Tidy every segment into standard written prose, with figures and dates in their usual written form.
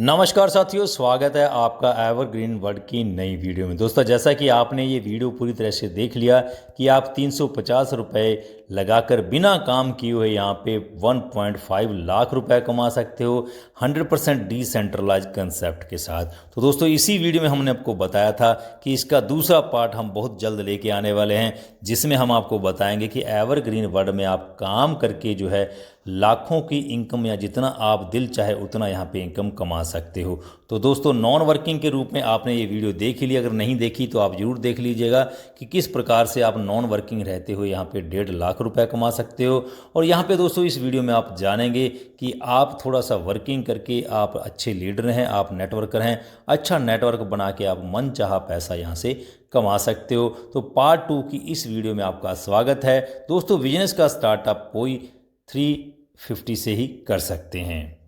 नमस्कार साथियों, स्वागत है आपका एवरग्रीन वर्ल्ड की नई वीडियो में। दोस्तों, जैसा कि आपने ये वीडियो पूरी तरह से देख लिया कि आप 350 रुपये लगाकर बिना काम किए हुए यहाँ पे 1.5 लाख रुपए कमा सकते हो 100% डिसेंट्रलाइज कंसेप्ट के साथ। तो दोस्तों, इसी वीडियो में हमने आपको बताया था कि इसका दूसरा पार्ट हम बहुत जल्द लेके आने वाले हैं, जिसमें हम आपको बताएंगे कि एवरग्रीन वर्ल्ड में आप काम करके जो है लाखों की इनकम या जितना आप दिल चाहे उतना यहाँ पे इनकम कमा सकते हो। तो दोस्तों, नॉन वर्किंग के रूप में आपने ये वीडियो देख ही ली। अगर नहीं देखी तो आप जरूर देख लीजिएगा कि किस प्रकार से आप नॉन वर्किंग रहते हुए यहाँ पे 1.5 लाख रुपए कमा सकते हो। और यहाँ पे दोस्तों, इस वीडियो में आप जानेंगे कि आप थोड़ा सा वर्किंग करके आप अच्छे लीडर हैं, आप नेटवर्कर हैं, अच्छा नेटवर्क बना के आप मन चाहा पैसा यहाँ से कमा सकते हो। तो पार्ट 2 की इस वीडियो में आपका स्वागत है। दोस्तों, बिजनेस का स्टार्टअप कोई 350 से ही कर सकते हैं।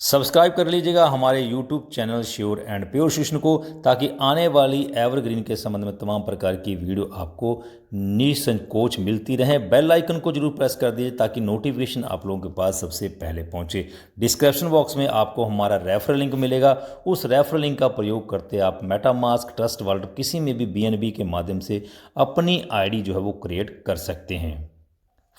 सब्सक्राइब कर लीजिएगा हमारे YouTube channel sure and pure शिक्षण को, ताकि आने वाली एवरग्रीन के संबंध में तमाम प्रकार की वीडियो आपको निसंकोच मिलती रहे। बेल आइकन को जरूर प्रेस कर दीजिए ताकि नोटिफिकेशन आप लोगों के पास सबसे पहले पहुंचे। डिस्क्रिप्शन बॉक्स में आपको हमारा रेफरल लिंक मिलेगा। उस रेफरल लिंक का प्रयोग करते आप मेटामास्क, ट्रस्ट वॉलेट, किसी में भी BNB के माध्यम से अपनी ID जो है वो क्रिएट कर सकते हैं।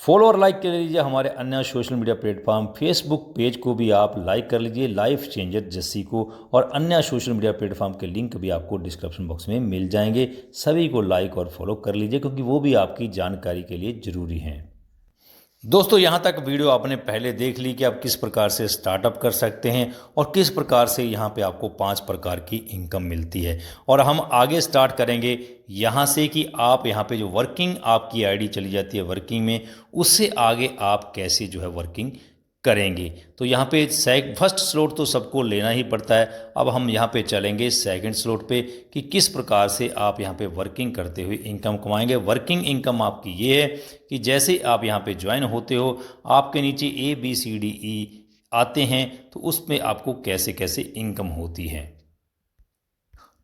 फॉलो और लाइक कर लीजिए हमारे अन्य social media platform Facebook page को भी आप लाइक कर लीजिए, लाइफ चेंजर जस्सी को, और अन्य सोशल मीडिया प्लेटफॉर्म के लिंक भी आपको डिस्क्रिप्शन बॉक्स में मिल जाएंगे। सभी को लाइक और फॉलो कर लीजिए क्योंकि वो भी आपकी जानकारी के लिए ज़रूरी हैं। दोस्तों, यहाँ तक वीडियो आपने पहले देख ली कि आप किस प्रकार से स्टार्टअप कर सकते हैं और किस प्रकार से यहाँ पे आपको 5 प्रकार की इनकम मिलती है। और हम आगे स्टार्ट करेंगे यहाँ से कि आप यहाँ पे जो वर्किंग आपकी ID चली जाती है वर्किंग में, उससे आगे आप कैसे जो है वर्किंग करेंगे। तो यहाँ पे फर्स्ट स्लॉट तो सबको लेना ही पड़ता है। अब हम यहाँ पे चलेंगे सेकंड स्लॉट पे कि किस प्रकार से आप यहाँ पे वर्किंग करते हुए इनकम कमाएंगे। वर्किंग इनकम आपकी ये है कि जैसे आप यहाँ पे ज्वाइन होते हो, आपके नीचे ABCDE आते हैं, तो उसमें आपको कैसे कैसे इनकम होती है।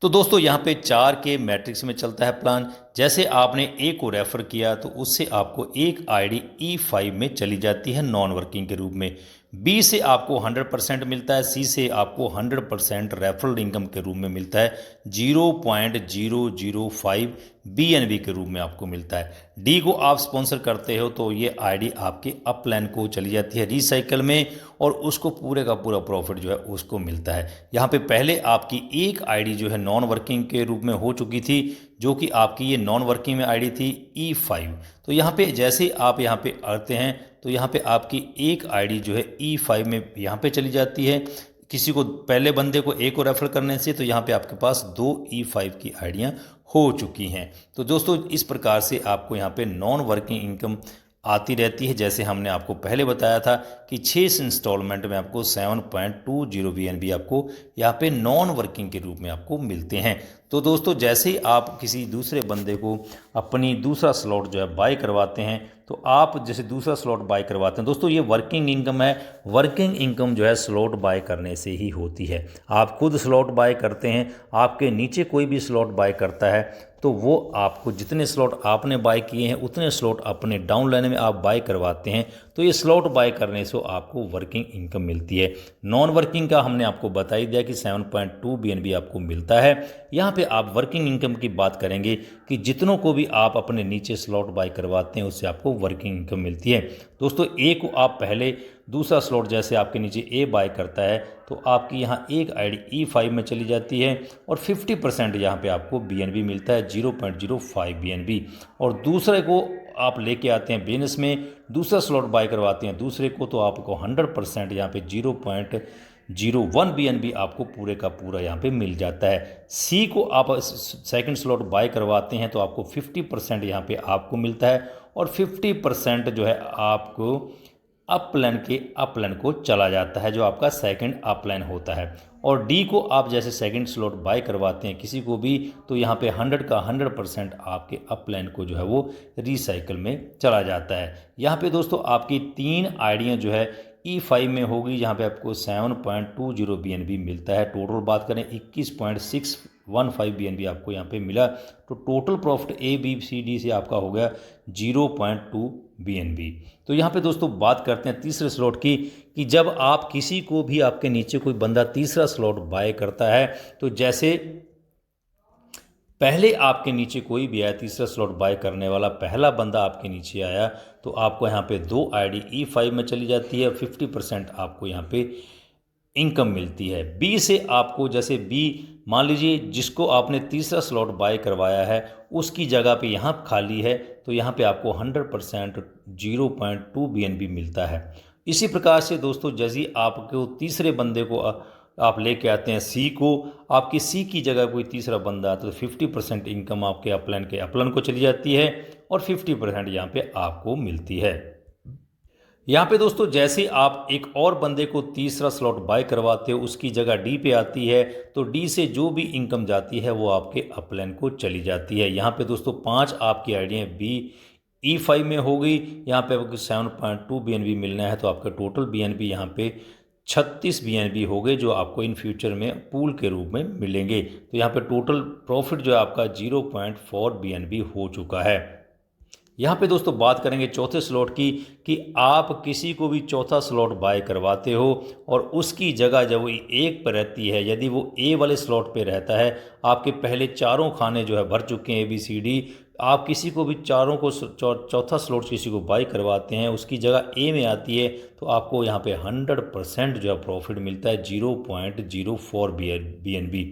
तो दोस्तों, यहाँ पे 4 के मैट्रिक्स में चलता है प्लान। जैसे आपने A को रेफर किया तो उससे आपको एक ID E5 में चली जाती है नॉन वर्किंग के रूप में। B से आपको 100% मिलता है। C से आपको 100% रेफरल इनकम के रूप में मिलता है। 0.005 BNB के रूप में आपको मिलता है। D को आप स्पॉन्सर करते हो तो ये ID आपके अपलाइन को चली जाती है रिसाइकल में, और उसको पूरे का पूरा प्रॉफिट जो है उसको मिलता है। यहाँ पे पहले आपकी एक ID जो है नॉन वर्किंग के रूप में हो चुकी थी, जो कि आपकी ये नॉन वर्किंग में ID थी E5। तो यहाँ पे जैसे आप यहाँ पे आते हैं तो यहाँ पे आपकी एक ID जो है E5 में यहाँ पे चली जाती है। किसी को पहले बंदे को A को रेफर करने से तो यहाँ पे आपके पास 2 E5 की आइडियाँ हो चुकी हैं। तो दोस्तों, इस प्रकार से आपको यहाँ पे नॉन वर्किंग इनकम आती रहती है। जैसे हमने आपको पहले बताया था कि 6 इंस्टॉलमेंट में आपको 7.20 BNB आपको यहाँ पे नॉन वर्किंग के रूप में आपको मिलते हैं। तो दोस्तों, जैसे ही आप किसी दूसरे बंदे को अपनी दूसरा स्लॉट जो है बाय करवाते हैं, तो आप जैसे दूसरा स्लॉट बाय करवाते हैं, दोस्तों ये वर्किंग इनकम है। वर्किंग इनकम जो है स्लॉट बाय करने से ही होती है। आप खुद स्लॉट बाय करते हैं, आपके नीचे कोई भी स्लॉट बाय करता है तो वो आपको जितने स्लॉट आपने बाय किए हैं उतने स्लॉट अपने डाउन लाइन में आप बाय करवाते हैं, तो ये स्लॉट बाय करने से आपको वर्किंग इनकम मिलती है। नॉन वर्किंग का हमने आपको बता ही दिया कि 7.2 BNB आपको मिलता है। यहाँ पे आप वर्किंग इनकम की बात करेंगे कि जितनों को भी आप अपने नीचे स्लॉट बाय करवाते हैं उससे आपको वर्किंग इनकम मिलती है। दोस्तों, A को आप पहले दूसरा स्लॉट जैसे आपके नीचे A बाय करता है तो आपकी यहाँ एक ID E5 में चली जाती है, और 50% यहाँ पे आपको BNB मिलता है 0.05 BNB। और दूसरे को आप लेके आते हैं बिजनेस में, दूसरा स्लॉट बाय करवाते हैं दूसरे को, तो आपको 100% यहाँ पे 0.01 BNB आपको पूरे का पूरा यहाँ पे मिल जाता है। C को आप सेकंड स्लॉट बाय करवाते हैं तो आपको 50% यहाँ पे आपको मिलता है, और 50% जो है आपको अपलाइन को चला जाता है, जो आपका सेकंड अपलाइन होता है। और D को आप जैसे सेकंड स्लॉट बाय करवाते हैं किसी को भी, तो यहाँ पे 100 का 100% आपके अपलाइन को जो है वो रिसाइकल में चला जाता है। यहाँ पे दोस्तों आपकी 3 आइडियाँ जो है E5 में होगी, जहाँ पे आपको 7.20 BNB मिलता है। टोटल बात करें 21.615 BNB आपको यहाँ पे मिला, तो टोटल प्रॉफिट ABCD से आपका हो गया 0.2 BNB। तो यहाँ पे दोस्तों बात करते हैं तीसरे स्लॉट की कि जब आप किसी को भी आपके नीचे कोई बंदा तीसरा स्लॉट बाय करता है, तो जैसे पहले आपके नीचे कोई भी आया, तीसरा स्लॉट बाय करने वाला पहला बंदा आपके नीचे आया, तो आपको यहाँ पे 2 आईडी E5 में चली जाती है, 50% आपको यहाँ पे इनकम मिलती है। बी से आपको, जैसे बी मान लीजिए जिसको आपने तीसरा स्लॉट बाय करवाया है उसकी जगह पे यहाँ खाली है, तो यहाँ पे आपको 100% 0.2 BNB मिलता है। इसी प्रकार से दोस्तों जैसे आपको तीसरे बंदे को आप लेके आते हैं सी को, आपकी सी की जगह कोई तीसरा बंदा आता है तो 50% इनकम आपके अपलाइन को चली जाती है और 50% यहाँ पे आपको मिलती है। यहाँ पे दोस्तों जैसे आप एक और बंदे को तीसरा स्लॉट बाय करवाते हो, उसकी जगह डी पे आती है, तो डी से जो भी इनकम जाती है वो आपके अपलाइन को चली जाती है। यहाँ पे दोस्तों 5 आपकी आइडिया बी E5 में हो गई, यहाँ पे आपको 7.2 BNB मिलना है, तो आपका टोटल BNB यहाँ पे 36 BNB हो गए, जो आपको इन फ्यूचर में पूल के रूप में मिलेंगे। तो यहाँ पे टोटल प्रॉफिट जो है आपका 0.4 BNB हो चुका है। यहाँ पे दोस्तों बात करेंगे चौथे स्लॉट की कि आप किसी को भी चौथा स्लॉट बाय करवाते हो और उसकी जगह जब वो एक पर रहती है, यदि वो ए वाले स्लॉट पे रहता है, आपके पहले चारों खाने जो है भर चुके हैं ABCD, आप किसी को भी चारों को चौथा स्लॉट किसी को बाय करवाते हैं, उसकी जगह ए में आती है, तो आपको यहाँ पे 100% जो है प्रॉफिट मिलता है, 0.04 BNB।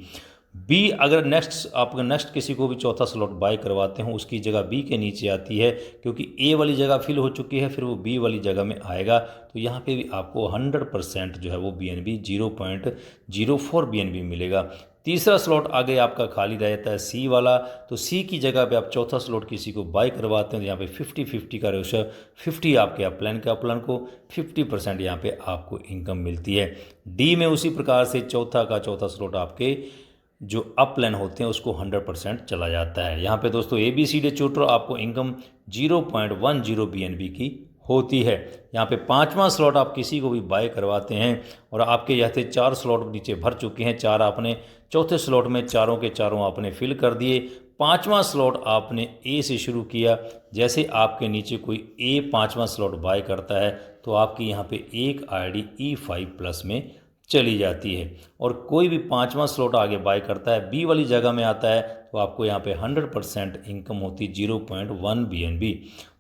बी अगर नेक्स्ट किसी को भी चौथा स्लॉट बाय करवाते हो, उसकी जगह बी के नीचे आती है, क्योंकि ए वाली जगह फिल हो चुकी है, फिर वो बी वाली जगह में आएगा, तो यहाँ पे भी आपको 100% जो है वो BNB 0.04 BNB मिलेगा। तीसरा स्लॉट आगे आपका खाली रहता है सी वाला, तो सी की जगह पे आप चौथा स्लॉट किसी को बाय करवाते हैं, तो यहाँ पे 50-50 का रेशो, 50 आपके अपलाइन को 50% यहाँ पे आपको इनकम मिलती है। डी में उसी प्रकार से चौथा स्लॉट आपके जो अपलाइन होते हैं उसको 100% चला जाता है। यहाँ पे दोस्तों ABCD टोटल आपको इनकम 0.10 BNB की होती है। यहाँ पे 5वां स्लॉट आप किसी को भी बाय करवाते हैं और आपके यहाँ से 4 स्लॉट नीचे भर चुके हैं, 4 आपने चौथे स्लॉट में चारों के चारों आपने फिल कर दिए, 5वां स्लॉट आपने ए से शुरू किया, जैसे आपके नीचे कोई ए 5वां स्लॉट बाय करता है तो आपकी यहाँ पे एक आईडी E5+ में चली जाती है, और कोई भी 5वां स्लॉट आगे बाय करता है बी वाली जगह में आता है, तो आपको यहाँ पे 100% इनकम होती 0.1 BNB।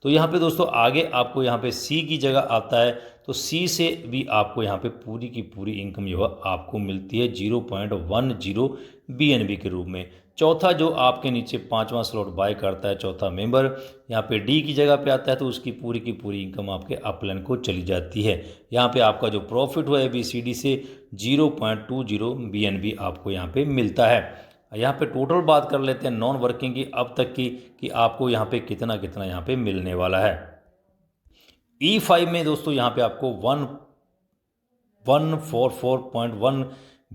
तो यहाँ पे दोस्तों आगे आपको यहाँ पे सी की जगह आता है, तो सी से भी आपको यहाँ पे पूरी की पूरी इनकम जो है आपको मिलती है 0.10 BNB के रूप में। चौथा जो आपके नीचे 5वां स्लॉट बाय करता है, चौथा मेंबर यहाँ पे डी की जगह पे आता है, तो उसकी पूरी की पूरी इनकम आपके अपलाइन को चली जाती है। यहाँ पे आपका जो प्रॉफिट हुआ ABCD से 0.20 BNB आपको यहाँ पे मिलता है। यहाँ पे टोटल बात कर लेते हैं नॉन वर्किंग की अब तक की कि आपको यहाँ पे कितना कितना यहाँ पे मिलने वाला है। E5 में दोस्तों यहाँ पे आपको 144.1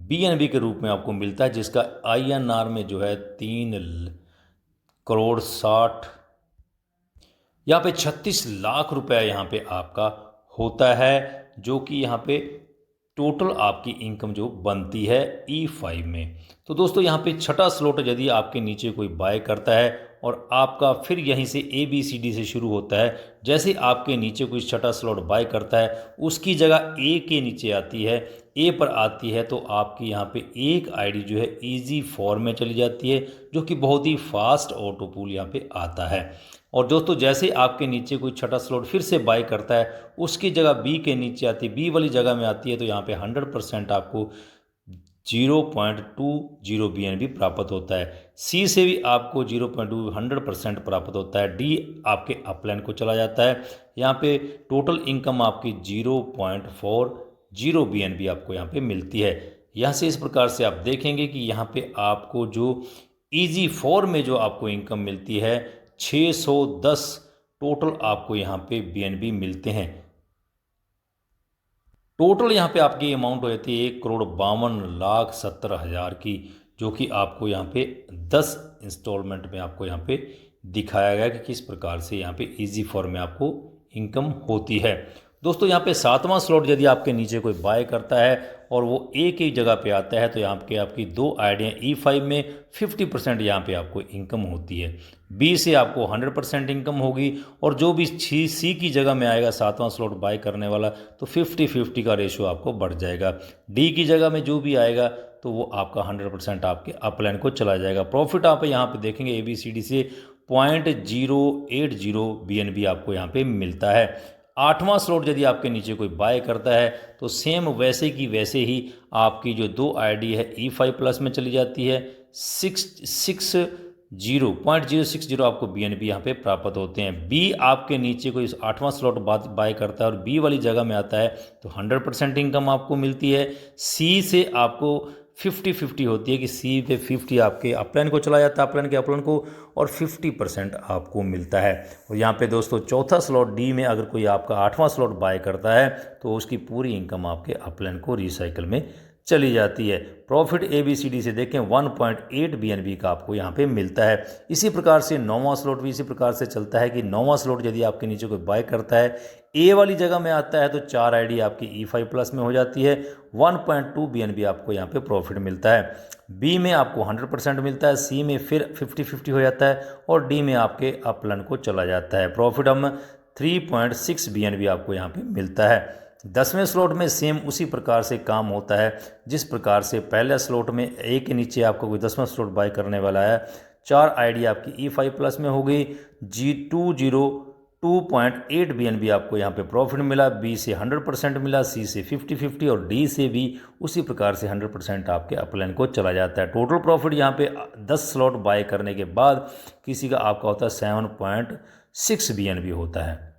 BNB के रूप में आपको मिलता है, जिसका INR में जो है 3,60,00,000 यहाँ पे 36 लाख रुपए यहाँ पे आपका होता है, जो कि यहाँ पे टोटल आपकी इनकम जो बनती है E5 में। तो दोस्तों यहाँ पे छठा स्लॉट यदि आपके नीचे कोई बाय करता है और आपका फिर यहीं से ABCD से शुरू होता है, जैसे आपके नीचे कोई छठा स्लॉट बाय करता है उसकी जगह ए के नीचे आती है, ए पर आती है, तो आपकी यहाँ पे एक आईडी जो है EZ4 में चली जाती है, जो कि बहुत ही फास्ट ऑटो पूल यहाँ पे आता है। और दोस्तों जैसे आपके नीचे कोई छठा स्लॉट फिर से बाय करता है, उसकी जगह बी के नीचे आती है, बी वाली जगह में आती है, तो यहाँ पे 100% आपको 0.20 BNB प्राप्त होता है। सी से भी आपको 0.2 100% प्राप्त होता है। डी आपके अपलाइन को चला जाता है। यहाँ पे टोटल इनकम आपकी 0.40 BNB आपको यहाँ पे मिलती है। यहाँ से इस प्रकार से आप देखेंगे कि यहाँ पे आपको जो EZ4 में जो आपको इनकम मिलती है 610 टोटल आपको यहाँ पे BNB मिलते हैं। टोटल यहाँ पे आपकी अमाउंट हो जाती है 1,52,70,000 की, जो कि आपको यहाँ पे 10 इंस्टॉलमेंट में आपको यहाँ पे दिखाया गया कि किस प्रकार से यहाँ पे EZ4 में आपको इनकम होती है। दोस्तों यहाँ पे 7वां स्लॉट यदि आपके नीचे कोई बाय करता है और वो एक ही जगह पे आता है, तो यहाँ पे आपकी दो आईडियाँ E5 में 50% यहाँ पे आपको इनकम होती है। बी से आपको 100% इनकम होगी, और जो भी सी की जगह में आएगा 7वां स्लॉट बाय करने वाला, तो 50-50 का रेशियो आपको बढ़ जाएगा। डी की जगह में जो भी आएगा तो वो आपका 100% आपके अपलाइन को चला जाएगा। प्रॉफिट आप यहाँ पे देखेंगे ABCD से 0.080 BNB आपको यहाँ पे मिलता है। 8वां स्लॉट यदि आपके नीचे कोई बाय करता है तो सेम वैसे की वैसे ही आपकी जो दो आईडी है E5 प्लस में चली जाती है। 0.060 आपको BNB यहाँ पे प्राप्त होते हैं। बी आपके नीचे कोई 8वां स्लॉट बाय करता है और बी वाली जगह में आता है तो 100% इनकम आपको मिलती है। सी से आपको 50-50 होती है कि सी पे 50 आपके अपलाइन को चला जाता है, अपलाइन के अपलाइन को, और 50% आपको मिलता है। और यहाँ पे दोस्तों चौथा स्लॉट डी में अगर कोई आपका 8वां स्लॉट बाय करता है तो उसकी पूरी इनकम आपके अपलाइन को रिसाइकल में चली जाती है। प्रॉफिट ABCD से देखें 1.8 BNB का आपको यहाँ पे मिलता है। इसी प्रकार से 9वां स्लॉट भी इसी प्रकार से चलता है कि 9वां स्लॉट यदि आपके नीचे कोई बाय करता है, ए वाली जगह में आता है, तो 4 आईडी आपकी E5 प्लस में हो जाती है। 1.2 BNB आपको यहाँ पे प्रॉफिट मिलता है। बी में आपको 100% मिलता है, सी में फिर 50-50 हो जाता है, और डी में आपके अपलाइन को चला जाता है। प्रॉफिट हम 3.6 BNB आपको यहाँ पे मिलता है। 10वें स्लॉट में सेम उसी प्रकार से काम होता है जिस प्रकार से पहले स्लॉट में ए के नीचे आपको कोई 10वां स्लॉट बाय करने वाला है, 4 आईडी आपकी E5 प्लस में हो गई। 2.8 BNB आपको यहाँ पे प्रॉफिट मिला। बी से 100% मिला, सी से 50-50, और डी से भी उसी प्रकार से 100% आपके अपलाइन को चला जाता है। टोटल प्रॉफिट यहाँ पे 10 स्लॉट बाय करने के बाद किसी का आपका होता है 7.6 BNB होता है।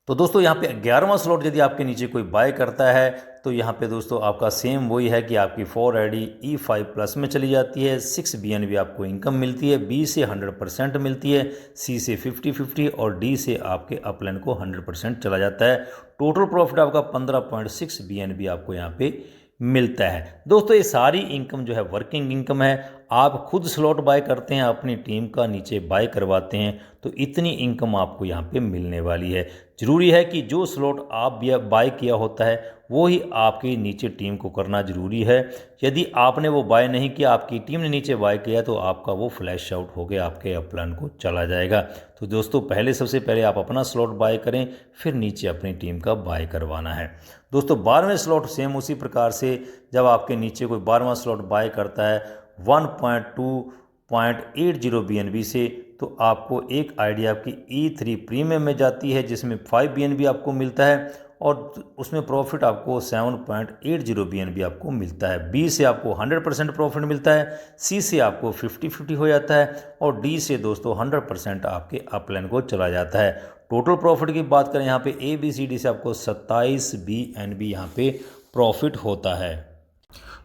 तो दोस्तों यहाँ पे 11वां स्लॉट यदि आपके नीचे कोई बाय करता है तो यहाँ पे दोस्तों आपका सेम वही है कि आपकी 4 आईडी E5 प्लस में चली जाती है। 6 BNB आपको इनकम मिलती है। बी से 100% मिलती है, सी से 50-50, और डी से आपके अपलाइन को 100% चला जाता है। टोटल प्रॉफिट आपका 15.6 BNB आपको यहाँ पे मिलता है। दोस्तों ये सारी इनकम जो है वर्किंग इनकम है। आप खुद स्लॉट बाय करते हैं, अपनी टीम का नीचे बाय करवाते हैं, तो इतनी इनकम आपको यहाँ पे मिलने वाली है। ज़रूरी है कि जो स्लॉट आप बाय किया होता है वो ही आपकी नीचे टीम को करना ज़रूरी है। यदि आपने वो बाय नहीं किया, आपकी टीम ने नीचे बाय किया, तो आपका वो फ्लैश आउट हो गया, आपके अपलाइन को चला जाएगा। तो दोस्तों सबसे पहले आप अपना स्लॉट बाय करें, फिर नीचे अपनी टीम का बाय करवाना है। दोस्तों 12वें स्लॉट सेम उसी प्रकार से, जब आपके नीचे कोई 12वां स्लॉट बाय करता है 1.2.80 BNB से, तो आपको एक आईडी आपकी E3 प्रीमियम में जाती है जिसमें 5 BNB आपको मिलता है, और उसमें प्रॉफिट आपको 7.80 BNB आपको मिलता है। बी से आपको 100% प्रॉफिट मिलता है, सी से आपको 50-50 हो जाता है, और डी से दोस्तों 100% आपके अपलाइन को चला जाता है। टोटल प्रॉफिट की बात करें यहाँ पे ABCD से आपको 27 BNB यहाँ पे प्रॉफिट होता है।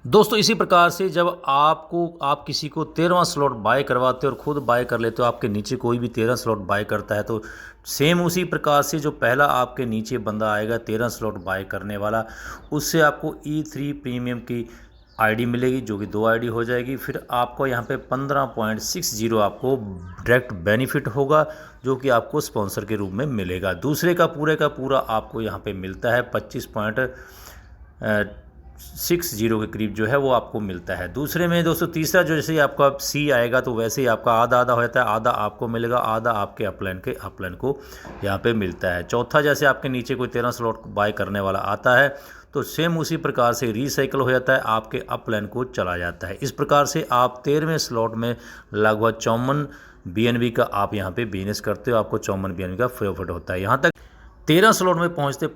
दोस्तों इसी प्रकार से जब आप किसी को 13वां स्लॉट बाय करवाते हो और खुद बाय कर लेते हो, आपके नीचे कोई भी 13 स्लॉट बाय करता है, तो सेम उसी प्रकार से जो पहला आपके नीचे बंदा आएगा 13 स्लॉट बाय करने वाला, उससे आपको E3 प्रीमियम की आईडी मिलेगी, जो कि 2 आईडी हो जाएगी। फिर आपको यहाँ पे 15.60 आपको डायरेक्ट बेनिफिट होगा, जो कि आपको स्पॉन्सर के रूप में मिलेगा। दूसरे का पूरा आपको यहाँ पे मिलता है 25.60 के करीब जो है वो आपको मिलता है। दूसरे में दोस्तों तीसरा जो जैसे आपका सी आएगा तो वैसे ही आपका आधा हो जाता है, आधा आपको मिलेगा, आधा आपके अपलाइन को यहाँ पे मिलता है। चौथा जैसे आपके नीचे कोई 13 स्लॉट बाय करने वाला आता है तो सेम उसी प्रकार से रिसाइकल हो जाता है, आपके अपलाइन को चला जाता है। इस प्रकार से आप 13वें स्लॉट में लगभग 54 BNB का आप यहाँ पे बिजनेस करते हो, आपको 54 BNB का प्रॉफिट होता है। यहाँ तक 13 स्लॉट में पहुँचते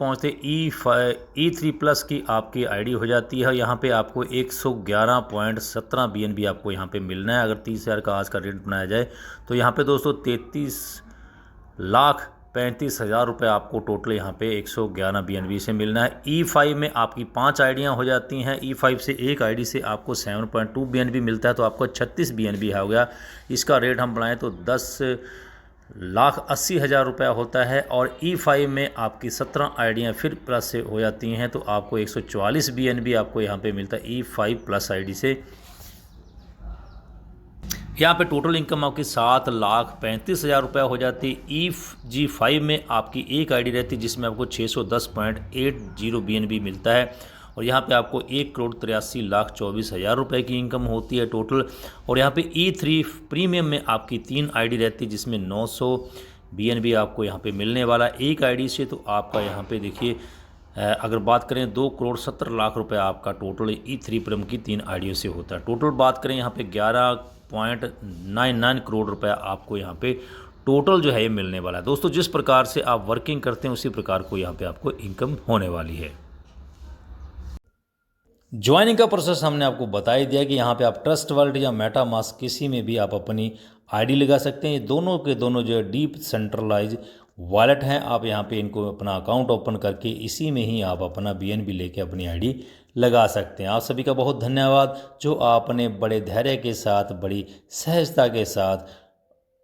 E3 प्लस की आपकी आईडी हो जाती है। यहाँ पे आपको 111.17 BNB आपको यहाँ पे मिलना है। अगर 30,000 का आज का रेट बनाया जाए तो यहाँ पे दोस्तों 33,35,000 रुपये आपको टोटल यहाँ पे 111 BNB से मिलना है। E5 में आपकी 5 आईडियाँ हो जाती हैं। E5 से एक आईडी से आपको 7.2 BNB मिलता है, तो आपको 36 BNB हो गया। इसका रेट हम बनाएं तो 10,80,000 रुपया होता है। और E5 में आपकी 17 आईडियाँ फिर प्लस से हो जाती हैं, तो आपको 144 BNB आपको यहाँ पे मिलता है E5 प्लस आईडी से। यहाँ पे टोटल इनकम आपकी 7,35,000 रुपया हो जाती है। G5 में आपकी एक आईडी रहती है जिसमें आपको 610.80 BNB मिलता है, और यहाँ पे आपको 1,83,24,000 रुपये की इनकम होती है टोटल। और यहाँ पे E3 प्रीमियम में आपकी 3 आईडी रहती है, जिसमें 900 BNB आपको यहाँ पे मिलने वाला एक आईडी से। तो आपका यहाँ पे देखिए अगर बात करें 2,70,00,000 रुपये आपका टोटल E3 प्रीमियम की 3 आईडियों से होता है। टोटल बात करें यहाँ पे 11.99 करोड़ रुपये आपको यहाँ पे टोटल जो है ये मिलने वाला है। दोस्तों जिस प्रकार से आप वर्किंग करते हैं उसी प्रकार को यहाँ पे आपको इनकम होने वाली है। ज्वाइनिंग का प्रोसेस हमने आपको बता ही दिया कि यहाँ पे आप ट्रस्ट वॉलेट या मेटामास्क किसी में भी आप अपनी आईडी लगा सकते हैं। ये दोनों के दोनों जो है डीप सेंट्रलाइज वॉलेट हैं। आप यहाँ पे इनको अपना अकाउंट ओपन करके इसी में ही आप अपना BNB लेके अपनी आईडी लगा सकते हैं। आप सभी का बहुत धन्यवाद जो आपने बड़े धैर्य के साथ, बड़ी सहजता के साथ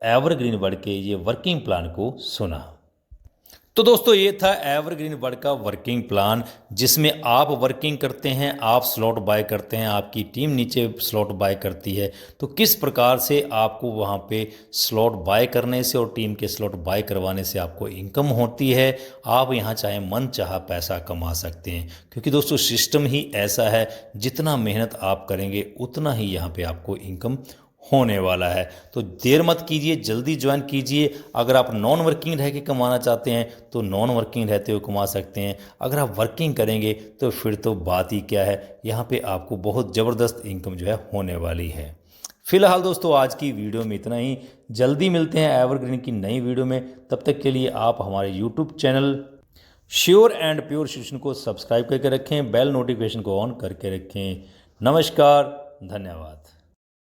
एवरग्रीन वर्ड के ये वर्किंग प्लान को सुना। तो दोस्तों ये था एवरग्रीन वर्ड का वर्किंग प्लान, जिसमें आप वर्किंग करते हैं, आप स्लॉट बाय करते हैं, आपकी टीम नीचे स्लॉट बाय करती है। तो किस प्रकार से आपको वहाँ पे स्लॉट बाय करने से और टीम के स्लॉट बाय करवाने से आपको इनकम होती है। आप यहाँ चाहे मन चाहा पैसा कमा सकते हैं, क्योंकि दोस्तों सिस्टम ही ऐसा है, जितना मेहनत आप करेंगे उतना ही यहाँ पे आपको इनकम होने वाला है। तो देर मत कीजिए, जल्दी ज्वाइन कीजिए। अगर आप नॉन वर्किंग रह के कमाना चाहते हैं तो नॉन वर्किंग रहते हुए कमा सकते हैं। अगर आप वर्किंग करेंगे तो फिर तो बात ही क्या है, यहाँ पे आपको बहुत ज़बरदस्त इनकम जो है होने वाली है। फिलहाल दोस्तों आज की वीडियो में इतना ही। जल्दी मिलते हैं एवरग्रीन की नई वीडियो में। तब तक के लिए आप हमारे YouTube channel sure and pure solution को सब्सक्राइब करके रखें, बेल नोटिफिकेशन को ऑन करके रखें। नमस्कार, धन्यवाद।